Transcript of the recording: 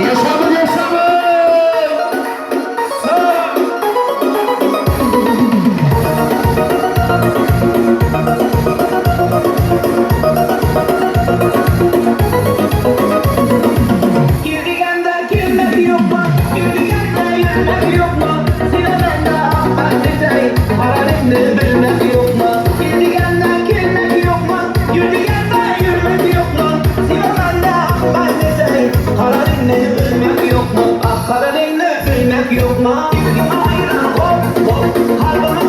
Yaşamın yaşamın. Yürüyende gülmek yok mu? Yürüyende yürümek yok mu? Sinirende affedecek halini bilmek yok mu? Yürüyende gülmek yok mu? Yürüyende yürümek yok mu? Sinirende affedecek halini bilmek yok mu? Ah halini bilmek yok mu? Yürüyün ayran hop hop, kalbimi